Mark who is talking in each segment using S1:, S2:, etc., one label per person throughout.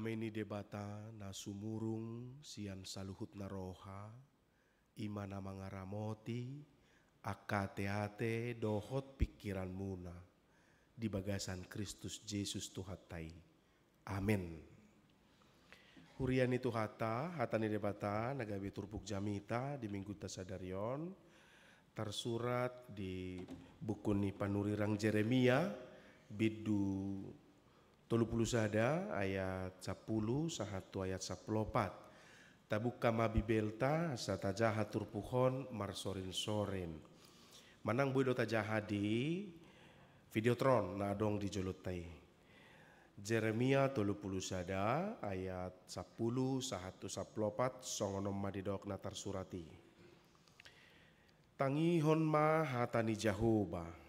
S1: Meni debata na sumurung sian saluhut naroha, imana mangaramoti, akate-ate dohot pikiran muna, di bagasan Kristus Yesus Tuhatai. Amin. Hurian itu hata ni debata nagabi turpuk jamita di minggu tasadarion, tersurat di buku ni panurirang Jeremia, bidu 30 sada ayat 10 sahatu ayat 14. Tabuka mabibelta satajaha turpuhon marsorin-sorin. Manang buido tajaha di videotron na adong di jolotai. Jeremia 30 sada ayat 10 sahatu 14 songonom madidok na tersurati. Tangihon ma hatani Jehovah.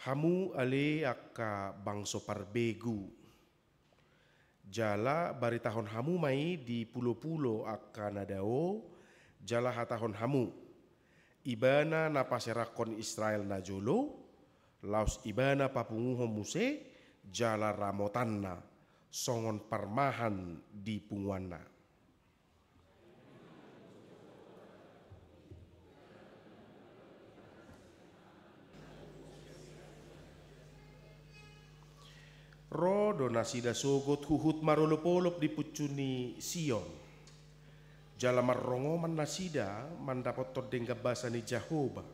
S1: Hamu ale akka bangso parbegu. Jala bari tahun hamu mai di pulo-pulo akka nadao, jala hatahon hamu. Ibana na paserakon Israel na jolo, laus ibana papunguhom muse, jala ramotanna, songon parmahan di punguana. Ro donasida sogot huhut marolopolop di pucuni Sion. Jala marrongoman nasida mandapot todeng gabasa ni Jehovah.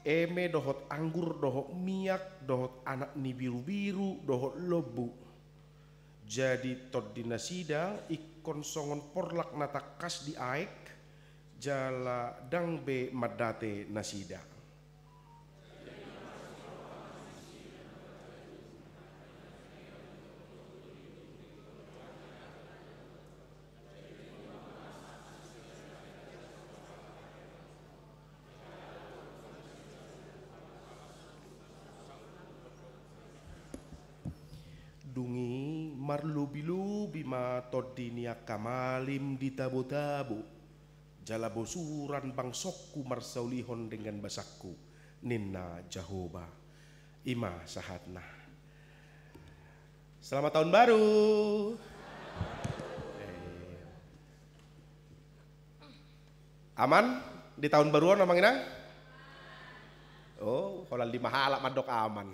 S1: Eme dohot anggur dohot miak dohot anak ni biru-biru dohot lobu. Jadi tod dinasida ikon songon porlak natakas di aek jala dangbe madate nasida. Dungi marlubi-lubi ma todinia kamalim di tabo-tabo. Jala bosuran bangsokku marsaulihon dengan basakku. Ninna Jehovah. Ima sahatna. Selamat tahun baru. Aman di tahun baruan namangina? Oh, kalau di mahala madok aman.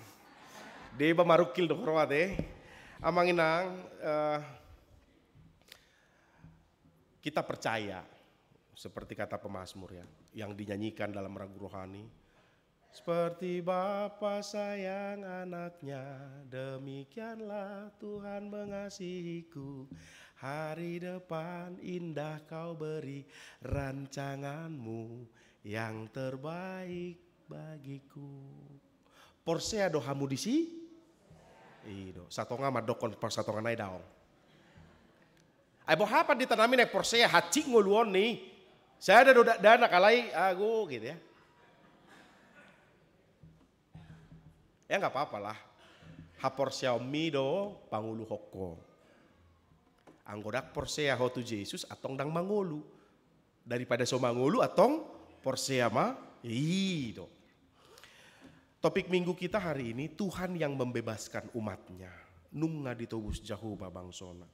S1: Deba marukil dok hormate. Amanginang kita percaya seperti kata pemazmur ya yang dinyanyikan dalam ragu rohani, seperti Bapa sayang anaknya, demikianlah Tuhan mengasihiku. Hari depan indah kau beri rancanganmu yang terbaik bagiku. Porsea dohamu disi ido satonga madokon par satonga nai daong. Ai boh apa ditanami nek Porsea hacing ngoluon nih. Saya ada dana kalai aku gitu ya. Ya nggak apa-apa lah. Hapor Xiaomi do pangulu hoko. Anggodak Porsea hotu Yesus atong dang mangolu. Daripada so mangolu atong Porsea ma ido. Topik minggu kita hari ini, Tuhan yang membebaskan umatnya. Nunga ditobus Jehovah bangsona.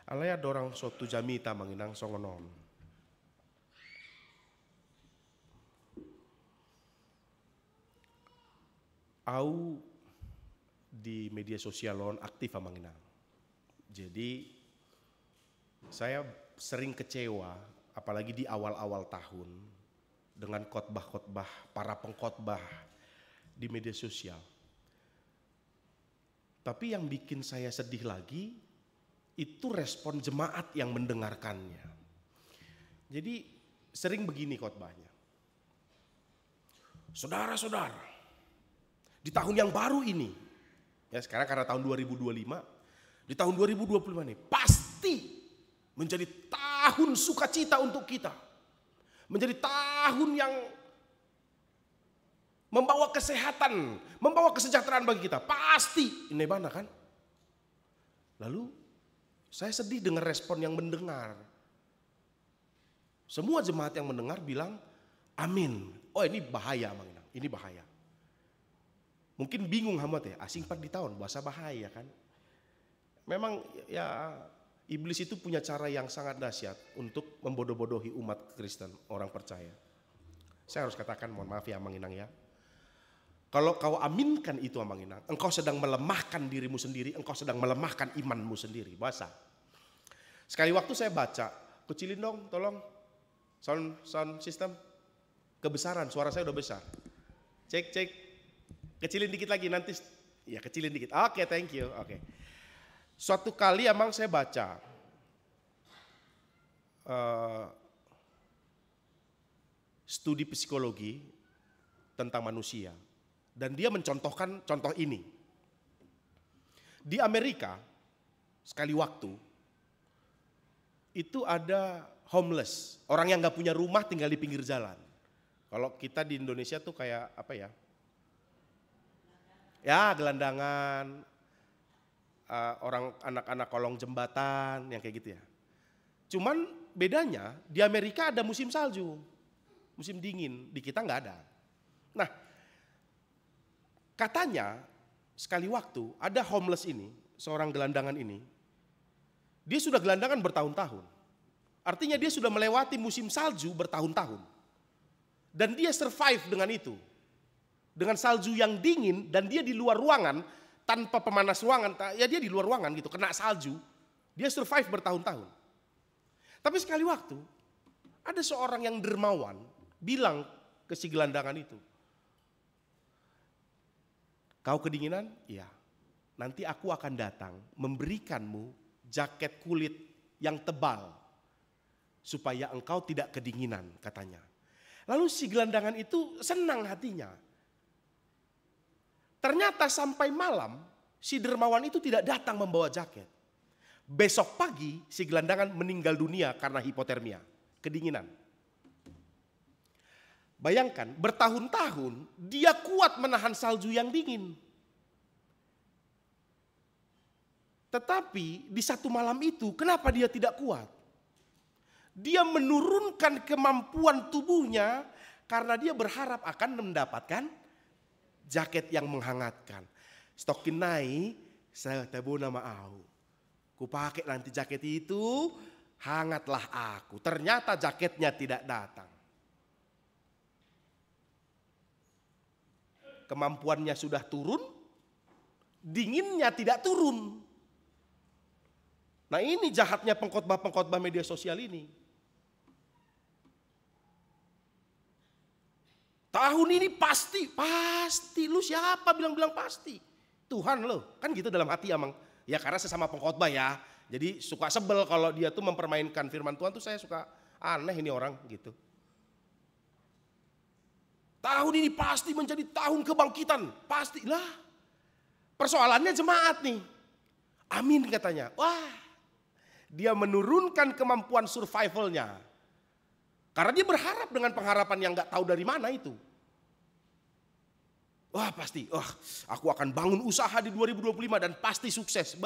S1: Alaya dorang sotu jamita manginang songonon. Au di media sosial aktif manginang. Jadi saya sering kecewa, apalagi di awal-awal tahun, dengan khotbah-khotbah para pengkhotbah di media sosial. Tapi yang bikin saya sedih lagi itu respon jemaat yang mendengarkannya. Jadi sering begini khotbahnya. Saudara-saudara, di tahun yang baru ini, ya sekarang karena tahun 2025, di tahun 2025 ini pasti menjadi tahun sukacita untuk kita. Menjadi tahun yang membawa kesehatan, membawa kesejahteraan bagi kita. Pasti, ini mana kan? Lalu saya sedih dengan respon yang mendengar. Semua jemaat yang mendengar bilang, amin. Oh ini bahaya, ini bahaya. Mungkin bingung hamat ya, asing pak di tahun, bahasa bahaya kan. Memang ya iblis itu punya cara yang sangat dahsyat untuk membodoh-bodohi umat Kristen, orang percaya. Saya harus katakan, mohon maaf ya Amang Inang ya. Kalau kau aminkan itu Amang Inang, engkau sedang melemahkan dirimu sendiri, engkau sedang melemahkan imanmu sendiri. Bahasa. Sekali waktu saya baca, kecilin dong tolong sound system. Kebesaran, suara saya udah besar. Cek. Kecilin dikit lagi nanti. Ya kecilin dikit. Oke, thank you. Oke. Suatu kali emang saya baca studi psikologi tentang manusia. Dan dia mencontohkan contoh ini. Di Amerika, sekali waktu, itu ada homeless. Orang yang gak punya rumah tinggal di pinggir jalan. Kalau kita di Indonesia tuh kayak apa ya? Ya gelandangan, orang anak-anak kolong jembatan yang kayak gitu ya. Cuman bedanya di Amerika ada musim salju, musim dingin, di kita nggak ada. Nah, katanya sekali waktu ada homeless ini, seorang gelandangan ini, dia sudah gelandangan bertahun-tahun. Artinya dia sudah melewati musim salju bertahun-tahun. Dan dia survive dengan itu. Dengan salju yang dingin dan dia di luar ruangan tanpa pemanas ruangan, ya dia di luar ruangan gitu, kena salju, dia survive bertahun-tahun. Tapi sekali waktu ada seorang yang dermawan bilang ke si gelandangan itu, kau kedinginan? Iya. Nanti aku akan datang memberikanmu jaket kulit yang tebal supaya engkau tidak kedinginan, katanya. Lalu si gelandangan itu senang hatinya. Ternyata sampai malam si dermawan itu tidak datang membawa jaket. Besok pagi si gelandangan meninggal dunia karena hipotermia, kedinginan. Bayangkan bertahun-tahun dia kuat menahan salju yang dingin. Tetapi di satu malam itu kenapa dia tidak kuat? Dia menurunkan kemampuan tubuhnya karena dia berharap akan mendapatkan jaket yang menghangatkan. Stokin naik, saya tabu nama au. Ku pakai nanti jaket itu, hangatlah aku. Ternyata jaketnya tidak datang. Kemampuannya sudah turun, dinginnya tidak turun. Nah ini jahatnya pengkhotbah-pengkhotbah media sosial ini. Tahun ini pasti. Lu siapa bilang-bilang pasti? Tuhan lo, kan gitu dalam hati Amang. Ya karena sesama pengkhotbah ya. Jadi suka sebel kalau dia tuh mempermainkan firman Tuhan tuh saya suka aneh ini orang gitu. Tahun ini pasti menjadi tahun kebangkitan. Pastilah. Persoalannya jemaat nih. Amin katanya. Wah, dia menurunkan kemampuan survivalnya. Karena dia berharap dengan pengharapan yang gak tahu dari mana itu. Wah pasti, aku akan bangun usaha di 2025 dan pasti sukses.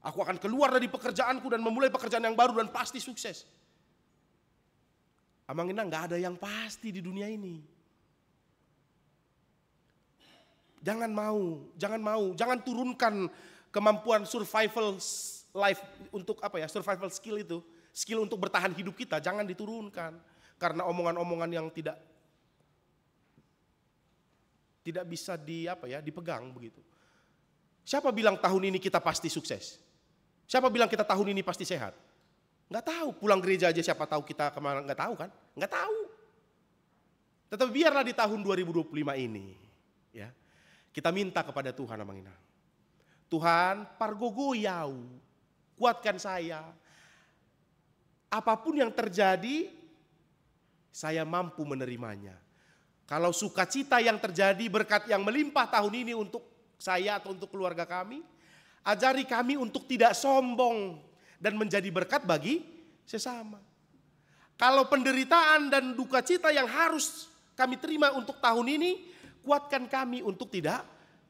S1: Aku akan keluar dari pekerjaanku dan memulai pekerjaan yang baru dan pasti sukses. Amang Inang gak ada yang pasti di dunia ini. Jangan turunkan kemampuan survival life untuk survival skill itu. Skill untuk bertahan hidup kita jangan diturunkan karena omongan-omongan yang tidak bisa dipegang begitu. Siapa bilang tahun ini kita pasti sukses? Siapa bilang kita tahun ini pasti sehat? Nggak tahu. Pulang gereja aja siapa tahu kita kemana, nggak tahu kan? Nggak tahu. Tetapi biarlah di tahun 2025 ini, ya kita minta kepada Tuhan Amang Inang. Tuhan pargogoyau, kuatkan saya. Apapun yang terjadi, saya mampu menerimanya. Kalau sukacita yang terjadi, berkat yang melimpah tahun ini untuk saya atau untuk keluarga kami, ajari kami untuk tidak sombong dan menjadi berkat bagi sesama. Kalau penderitaan dan duka cita yang harus kami terima untuk tahun ini, kuatkan kami untuk tidak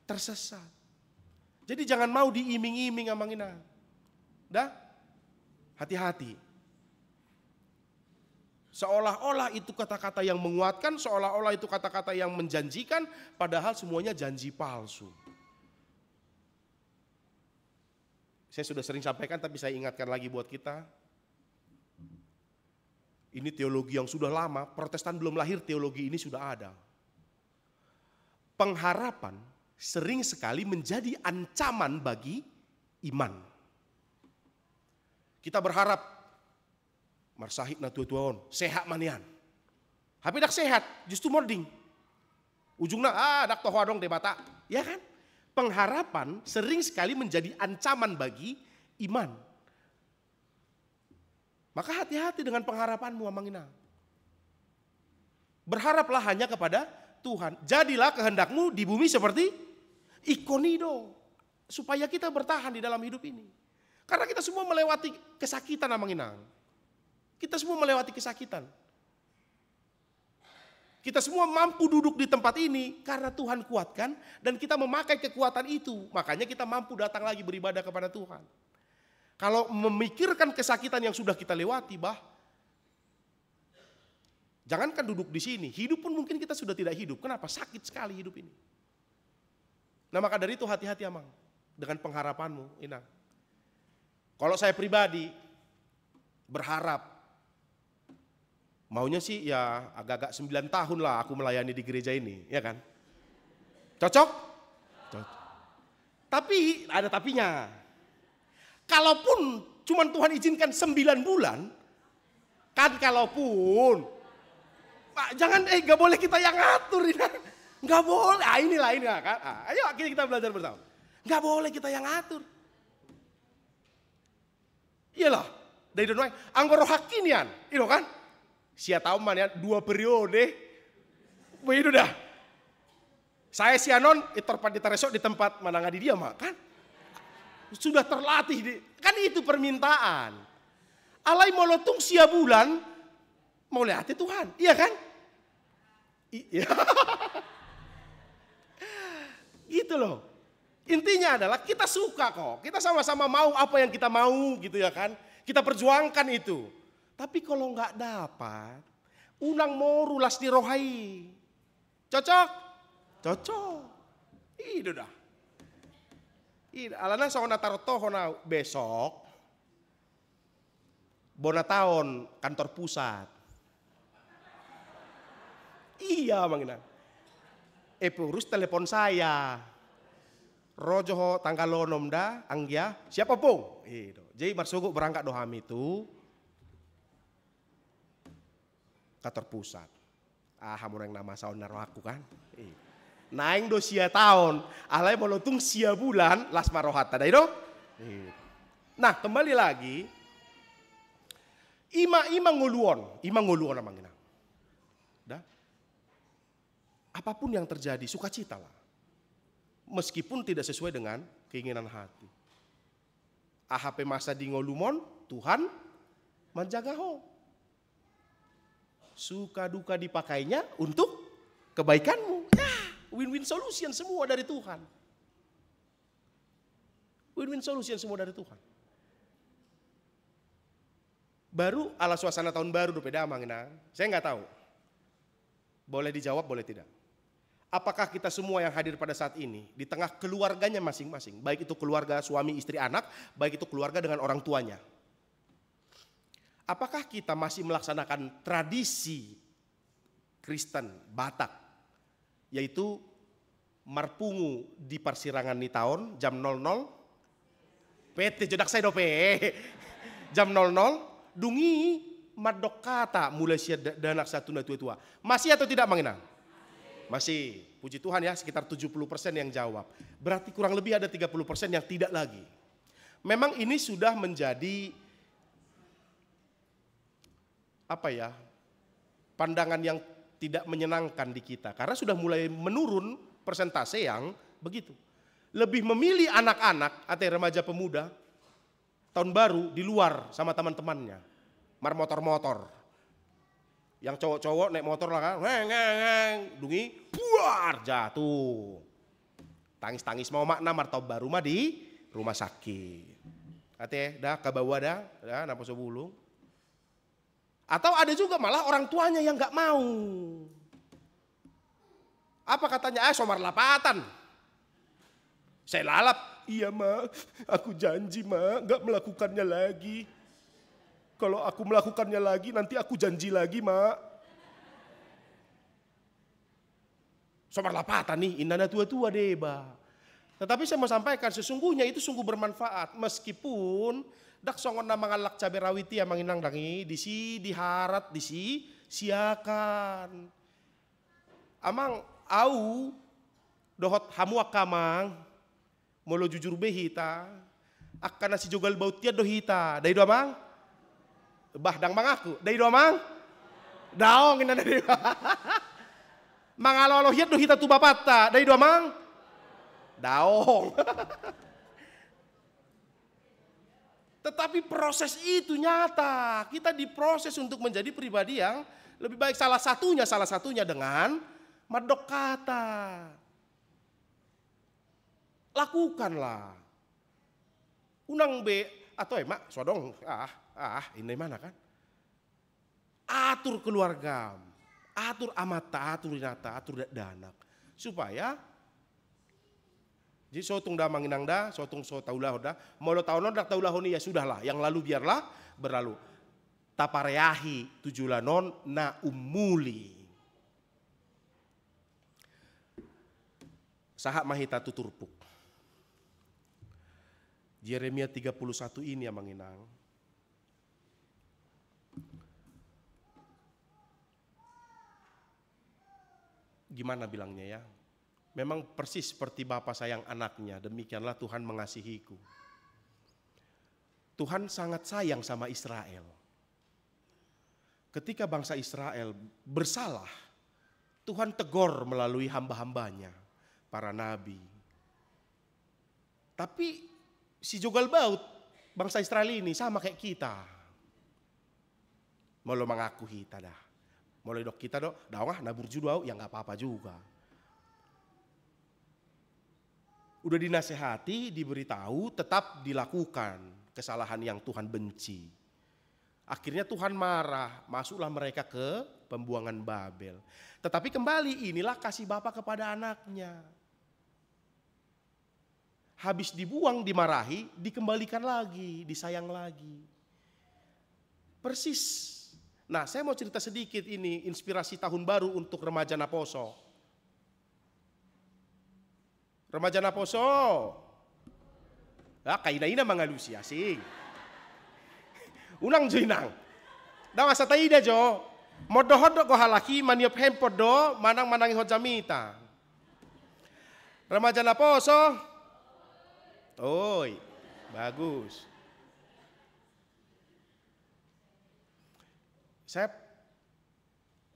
S1: tersesat. Jadi jangan mau diiming-iming Amang Inang. Dah, hati-hati. Seolah-olah itu kata-kata yang menguatkan, seolah-olah itu kata-kata yang menjanjikan, padahal semuanya janji palsu. Saya sudah sering sampaikan tapi saya ingatkan lagi buat kita. Ini teologi yang sudah lama, Protestan belum lahir, teologi ini sudah ada. Pengharapan sering sekali menjadi ancaman bagi iman. Kita berharap, marsahit na tuan sehat manian. Tapi dak sehat, justru mording. Ujungnya, dak tohwa dong debata. Ya kan? Pengharapan sering sekali menjadi ancaman bagi iman. Maka hati-hati dengan pengharapanmu, Amangina. Berharaplah hanya kepada Tuhan. Jadilah kehendakmu di bumi seperti ikonido. Supaya kita bertahan di dalam hidup ini. Karena kita semua melewati kesakitan, Amangina. Kita semua melewati kesakitan. Kita semua mampu duduk di tempat ini karena Tuhan kuatkan. Dan kita memakai kekuatan itu. Makanya kita mampu datang lagi beribadah kepada Tuhan. Kalau memikirkan kesakitan yang sudah kita lewati, jangankan duduk di sini, hidup pun mungkin kita sudah tidak hidup. Kenapa? Sakit sekali hidup ini. Nah maka dari itu hati-hati Amang dengan pengharapanmu, Inang. Kalau saya pribadi berharap, maunya sih ya agak-agak 9 tahun lah aku melayani di gereja ini, ya kan? Cocok? Cocok. Tapi ada tapinya. Kalaupun cuman Tuhan izinkan 9 bulan, kan kalaupun, Pak, jangan gak boleh kita yang ngatur, gak boleh. Inilah kan. Ayo kita belajar bersama. Gak boleh kita yang ngatur. Iyalah, dari doa anggoro hakinian, itu kan. Sia tahu man ya 2 periode, begitu dah. Saya sianon iterpat di tempat mana ngadi dia mak kan. Sudah terlatih, kan itu permintaan. Alai molotung sia bulan, mau lihat Tuhan, iya kan? Iya. Gitu loh. Intinya adalah kita suka kok, kita sama-sama mau apa yang kita mau gitu ya kan. Kita perjuangkan itu. Tapi kalau nggak dapat, unang moru las di rohai. Cocok? Cocok. Itu dah. Alana sona taroto hona besok bona tahun kantor pusat. Iya mangina. Pengurus telepon saya. Rojo tangkalonom da anggia siapa pun. Jadi marsugo berangkat doham itu kantor pusat. Hamur yang nama saun naro aku kan. Naing do sia tahun, alai molotung sia bulan, las marohata dah itu. Nah kembali lagi, ima nguluon amangina. Dah, apapun yang terjadi, sukacita lah, meskipun tidak sesuai dengan keinginan hati. AHP masa di ngolumon, Tuhan menjaga ho. Suka duka dipakainya untuk kebaikanmu. Win-win solution semua dari Tuhan. Win-win solution semua dari Tuhan. Baru ala suasana tahun baru do peda mangina. Saya nggak tahu. Boleh dijawab, boleh tidak. Apakah kita semua yang hadir pada saat ini di tengah keluarganya masing-masing, baik itu keluarga suami, istri, anak, baik itu keluarga dengan orang tuanya. Apakah kita masih melaksanakan tradisi Kristen Batak? Yaitu marpungu di persirangan ni tahun jam 00 PT jodak saya dope jam 00 dungi madok kata mulai sia danak satu na tua. Masih atau tidak Mang Inang? Masih. Puji Tuhan ya sekitar 70% yang jawab. Berarti kurang lebih ada 30% yang tidak lagi. Memang ini sudah menjadi pandangan yang tidak menyenangkan di kita karena sudah mulai menurun persentase yang begitu. Lebih memilih anak-anak atau remaja pemuda tahun baru di luar sama teman-temannya. Motor-motor. Yang cowok-cowok naik motor lah kan, dungi, buar jatuh. Tangis-tangis mau makna martau baru mah di rumah sakit. Ate dah ke bawah dah napa sebulung. Atau ada juga malah orang tuanya yang nggak mau. Apa katanya? Somar lapatan. Saya lalap Iya Ma, aku janji Ma, gak melakukannya lagi. Kalau aku melakukannya lagi, nanti aku janji lagi Ma. Somar lapatan nih, inana tua-tua deh ba. Tetapi saya mau sampaikan, sesungguhnya itu sungguh bermanfaat. Meskipun dak songon na mangalak cabai rawit ya manginang dangi, disi diharat, disi siakan. Amang au dohot hamuak kamang, molo jujur behita, akan nasi jogal baut tiad dohita, dari doa mang, bahdang mang aku, dari doa mang, daong ina dari mangalolo hiat dohita tu bapata, dari doa mang, daong. Tetapi proses itu nyata, kita diproses untuk menjadi pribadi yang lebih baik. Salah satunya dengan madok kata. Lakukanlah. Unang be atau emak sodong ini mana kan? Atur keluarga, atur amata, atur inata, atur danak supaya jadi sotung da manginang da, sotung so taulah da, molo taunon dak taulah honi ya sudahlah, yang lalu biarlah berlalu. Tapareahi tujulanon na umuli. Sahak mahita tuturpuk. Yeremia 31 ini yang menginang. Gimana bilangnya ya? Memang persis seperti Bapa sayang anaknya, demikianlah Tuhan mengasihiku. Tuhan sangat sayang sama Israel. Ketika bangsa Israel bersalah, Tuhan tegur melalui hamba-hambanya, para nabi. Tapi si jogal baut bangsa Israel ini sama kayak kita. Mau mengaku kita dah. Mulai dok kita dok, dawah nabur judau ya nggak apa-apa juga. Udah dinasehati, diberitahu, tetap dilakukan kesalahan yang Tuhan benci. Akhirnya Tuhan marah, masuklah mereka ke pembuangan Babel. Tetapi kembali inilah kasih Bapa kepada anaknya. Habis dibuang, dimarahi, dikembalikan lagi, disayang lagi. Persis. Nah, saya mau cerita sedikit ini, inspirasi tahun baru untuk remaja Naposo. Remaja Naposo. Ah, kaina-ina mangalusi asing. Unang joinang. Da masa taida jo. Modohod ko halaki maniop hempod do manang-manangi hojamita. Remaja Naposo. Oi, bagus. Saya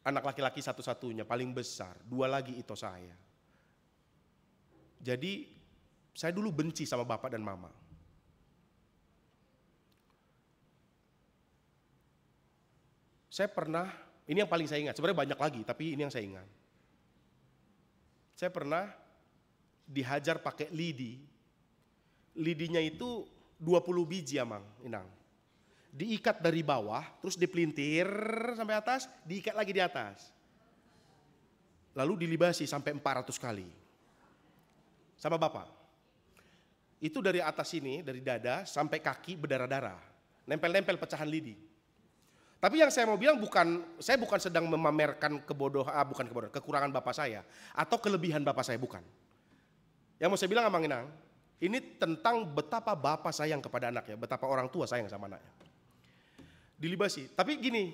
S1: anak laki-laki satu-satunya, paling besar. Dua lagi itu saya. Jadi saya dulu benci sama bapak dan mama. Saya pernah, ini yang paling saya ingat, sebenarnya banyak lagi, tapi ini yang saya ingat. Saya pernah dihajar pakai lidi. Lidinya itu 20 biji amang, inang. Diikat dari bawah, terus dipelintir sampai atas, diikat lagi di atas. Lalu dilibasi sampai 400 kali. Sama bapak. Itu dari atas ini, dari dada sampai kaki berdarah-darah. Nempel-nempel pecahan lidi. Tapi yang saya mau bilang saya bukan sedang memamerkan kekurangan bapak saya. Atau kelebihan bapak saya, bukan. Yang mau saya bilang Amang Inang, ini tentang betapa bapak sayang kepada anaknya, betapa orang tua sayang sama anaknya. Dilibasi. Tapi gini,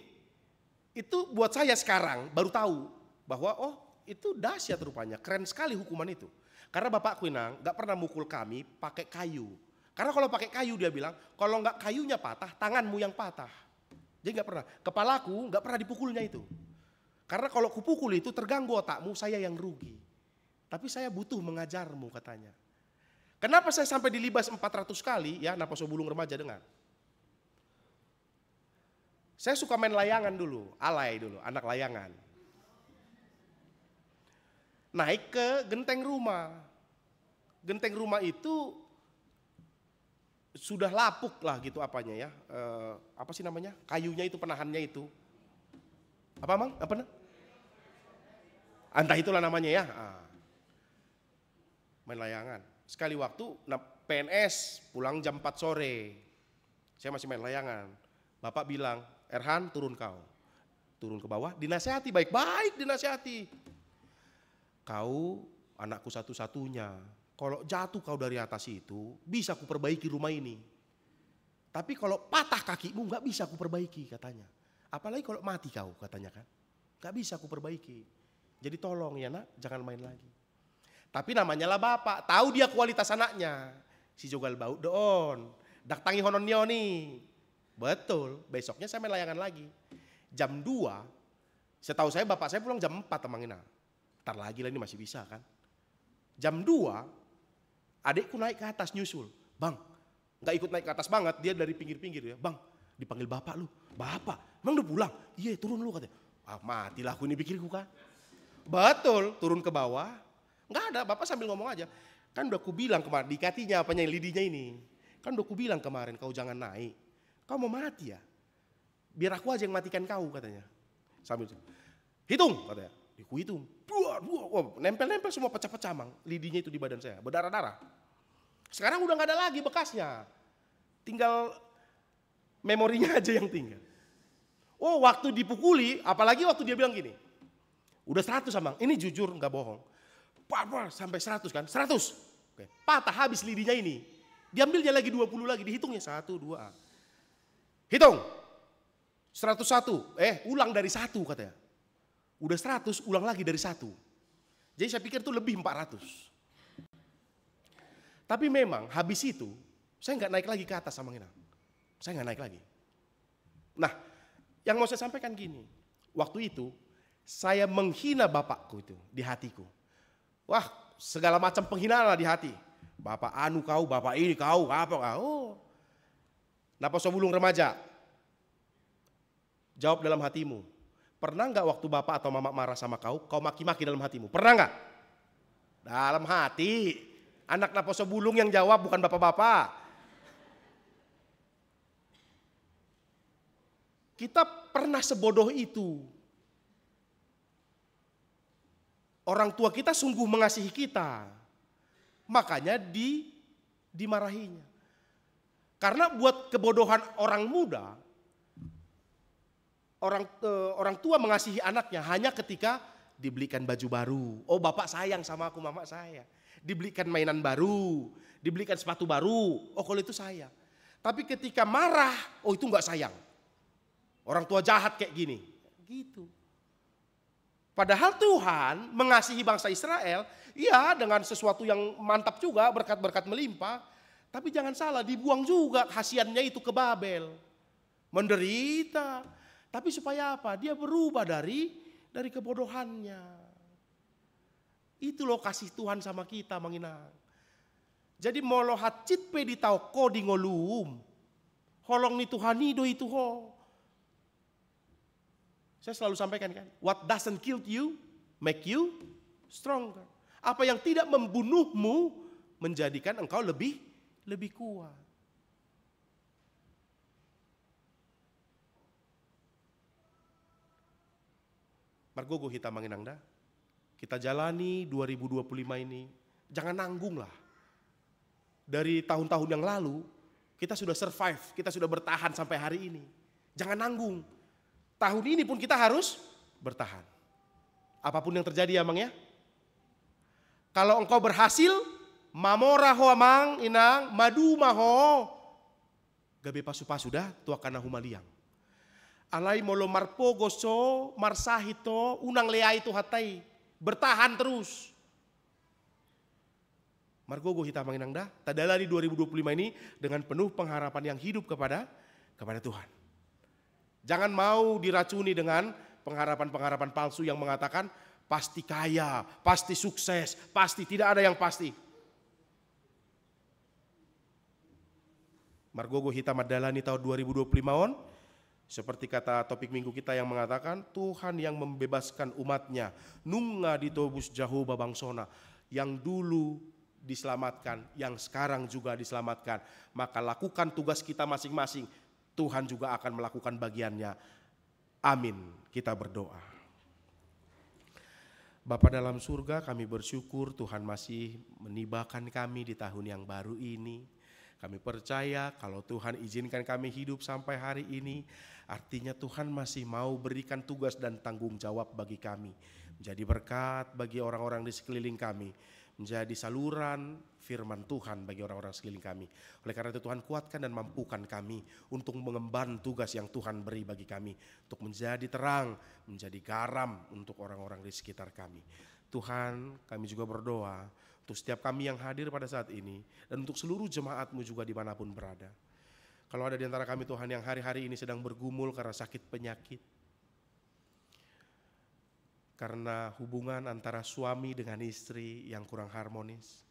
S1: itu buat saya sekarang baru tahu bahwa oh itu dahsyat rupanya, keren sekali hukuman itu. Karena bapakku Inang gak pernah mukul kami pakai kayu. Karena kalau pakai kayu dia bilang, kalau gak kayunya patah, tanganmu yang patah. Jadi gak pernah, kepalaku gak pernah dipukulnya itu. Karena kalau kupukul itu terganggu otakmu, saya yang rugi. Tapi saya butuh mengajarmu katanya. Kenapa saya sampai dilibas 400 kali ya, Naposo Bulung remaja dengar. Saya suka main layangan dulu, alay dulu, anak layangan. Naik ke genteng rumah. Genteng rumah itu sudah lapuk lah gitu apanya ya. Apa sih namanya? Kayunya itu, penahannya itu. Apa Mang? Apa nah? Entah itulah namanya ya. Main layangan. Sekali waktu PNS pulang jam 4 sore. Saya masih main layangan. Bapak bilang, Erhan turun kau. Turun ke bawah, dinasehati, baik-baik dinasehati. Kau anakku satu-satunya. Kalau jatuh kau dari atas itu, bisa ku perbaiki rumah ini. Tapi kalau patah kakimu gak bisa ku perbaiki katanya. Apalagi kalau mati kau katanya kan. Gak bisa ku perbaiki. Jadi tolong ya nak, jangan main lagi. Tapi namanya lah bapak, tahu dia kualitas anaknya. Si jogal bau doon, dak tangi honon nih. Betul, besoknya saya main layangan lagi. Jam 2, setahu saya bapak saya pulang jam 4 Mangina. Ntar lagi lah ini masih bisa kan. Jam 2, adikku naik ke atas nyusul. Bang, gak ikut naik ke atas banget, dia dari pinggir-pinggir ya. Bang, dipanggil bapak lu. Bapak, emang udah pulang? Iya turun lu katanya. Ah matilah aku ini pikirku kan. Betul, turun ke bawah. Gak ada, bapak sambil ngomong aja. Kan udah ku bilang kemarin, dikatinya apanya lidinya ini. Kan udah ku bilang kemarin kau jangan naik. Kau mau mati ya? Biar aku aja yang matikan kau katanya. Sambil hitung katanya. Ku hitung. Dua, nempel-nempel semua pecah-pecah mang. Lidinya itu di badan saya, berdarah-darah. Sekarang udah gak ada lagi bekasnya. Tinggal memorinya aja yang tinggal. Oh waktu dipukuli, apalagi waktu dia bilang gini. Udah 100 Amang, ini jujur gak bohong. Sampai 100 kan, 100. Oke. Patah habis lidinya ini. Diambilnya lagi 20 lagi, dihitungnya 1, 2. Hitung. 101, ulang dari 1 katanya. Udah 100, ulang lagi dari 1. Jadi saya pikir itu lebih 400. Tapi memang habis itu, saya gak naik lagi ke atas sama Inang. Saya gak naik lagi. Nah, yang mau saya sampaikan gini. Waktu itu, saya menghina bapakku itu di hatiku. Wah, segala macam penghinaan lah di hati. Bapak anu kau, bapak ini kau, apa kau. Napa sobulung remaja? Jawab dalam hatimu. Pernah nggak waktu bapak atau mama marah sama kau maki-maki dalam hatimu? Pernah nggak? Dalam hati. Anak napa sobulung yang jawab bukan bapak-bapak. Kita pernah sebodoh itu. Orang tua kita sungguh mengasihi kita. Makanya dimarahinya. Karena buat kebodohan orang muda, orang tua mengasihi anaknya hanya ketika dibelikan baju baru. Oh bapak sayang sama aku, mama saya. Dibelikan mainan baru, dibelikan sepatu baru. Oh kalau itu sayang. Tapi ketika marah, oh itu enggak sayang. Orang tua jahat kayak gini. Gitu. Padahal Tuhan mengasihi bangsa Israel, ya dengan sesuatu yang mantap juga, berkat-berkat melimpah. Tapi jangan salah, dibuang juga khasiatnya itu ke Babel. Menderita. Tapi supaya apa? Dia berubah dari kebodohannya. Itu loh kasih Tuhan sama kita, Manginang. Jadi molohat citpe di tau ko di ngolum. Holong ni Tuhan ido itu ho. Saya selalu sampaikan kan, what doesn't kill you, make you stronger. Apa yang tidak membunuhmu, menjadikan engkau lebih kuat. Margogo kita Manginangda, kita jalani 2025 ini, jangan nanggung lah. Dari tahun-tahun yang lalu, kita sudah survive, kita sudah bertahan sampai hari ini. Jangan nanggung. Tahun ini pun kita harus bertahan. Apapun yang terjadi ya Mang ya. Kalau engkau berhasil, mamora ho Mang Inang, madu maho. Gabe pasu-pasu dah tua kana humaliang. Alai molo marpo goso, marsahito, unang leai itu hatai. Bertahan terus. Margogo hita Mang Inang dah, tadala di 2025 ini dengan penuh pengharapan yang hidup kepada Tuhan. Jangan mau diracuni dengan pengharapan-pengharapan palsu yang mengatakan pasti kaya, pasti sukses, pasti tidak ada yang pasti. Margogo hitam madalani tahun 2025 on, seperti kata topik minggu kita yang mengatakan Tuhan yang membebaskan umatnya, nunga ditobus Jehovah bangsona, yang dulu diselamatkan, yang sekarang juga diselamatkan. Maka lakukan tugas kita masing-masing. Tuhan juga akan melakukan bagiannya. Amin. Kita berdoa. Bapa dalam surga, kami bersyukur Tuhan masih menibakan kami di tahun yang baru ini. Kami percaya kalau Tuhan izinkan kami hidup sampai hari ini, artinya Tuhan masih mau berikan tugas dan tanggung jawab bagi kami. Menjadi berkat bagi orang-orang di sekeliling kami, menjadi saluran firman Tuhan bagi orang-orang sekeliling kami. Oleh karena itu Tuhan kuatkan dan mampukan kami untuk mengemban tugas yang Tuhan beri bagi kami. Untuk menjadi terang, menjadi garam untuk orang-orang di sekitar kami. Tuhan, kami juga berdoa untuk setiap kami yang hadir pada saat ini. Dan untuk seluruh jemaat-Mu juga dimanapun berada. Kalau ada di antara kami Tuhan yang hari-hari ini sedang bergumul karena sakit penyakit. Karena hubungan antara suami dengan istri yang kurang harmonis.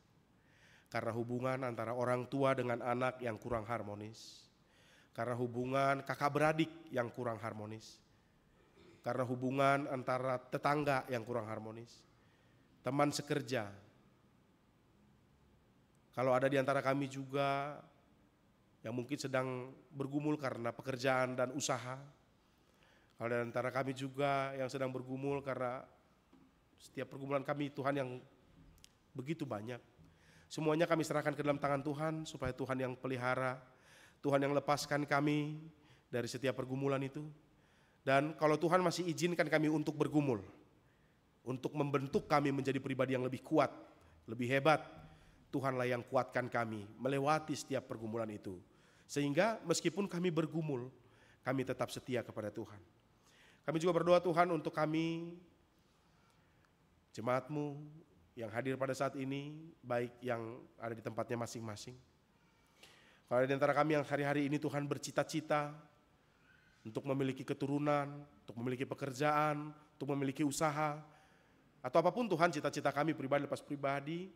S1: Karena hubungan antara orang tua dengan anak yang kurang harmonis. Karena hubungan kakak beradik yang kurang harmonis. Karena hubungan antara tetangga yang kurang harmonis. Teman sekerja. Kalau ada di antara kami juga yang mungkin sedang bergumul karena pekerjaan dan usaha. Kalau ada di antara kami juga yang sedang bergumul karena setiap pergumulan kami Tuhan yang begitu banyak. Semuanya kami serahkan ke dalam tangan Tuhan supaya Tuhan yang pelihara, Tuhan yang lepaskan kami dari setiap pergumulan itu. Dan kalau Tuhan masih izinkan kami untuk bergumul, untuk membentuk kami menjadi pribadi yang lebih kuat, lebih hebat, Tuhanlah yang kuatkan kami melewati setiap pergumulan itu. Sehingga meskipun kami bergumul, kami tetap setia kepada Tuhan. Kami juga berdoa Tuhan untuk kami, jemaat-Mu yang hadir pada saat ini, baik yang ada di tempatnya masing-masing. Kalau ada di antara kami yang hari-hari ini Tuhan bercita-cita untuk memiliki keturunan, untuk memiliki pekerjaan, untuk memiliki usaha, atau apapun Tuhan cita-cita kami pribadi lepas pribadi,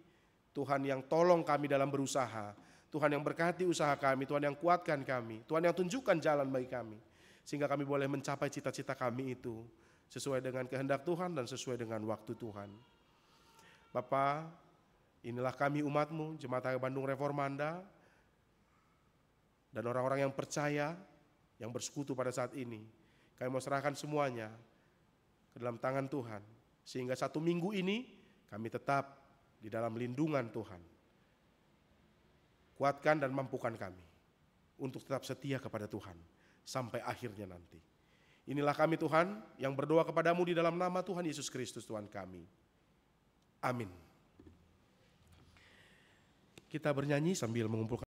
S1: Tuhan yang tolong kami dalam berusaha, Tuhan yang berkati usaha kami, Tuhan yang kuatkan kami, Tuhan yang tunjukkan jalan bagi kami, sehingga kami boleh mencapai cita-cita kami itu sesuai dengan kehendak Tuhan dan sesuai dengan waktu Tuhan. Bapa, inilah kami umat-Mu, Jemaat Agung Bandung Reformanda, dan orang-orang yang percaya, yang bersekutu pada saat ini. Kami mau serahkan semuanya ke dalam tangan Tuhan, sehingga satu minggu ini kami tetap di dalam lindungan Tuhan. Kuatkan dan mampukan kami untuk tetap setia kepada Tuhan sampai akhirnya nanti. Inilah kami Tuhan yang berdoa kepadamu di dalam nama Tuhan Yesus Kristus Tuhan kami. Amin. Kita bernyanyi sambil mengumpulkan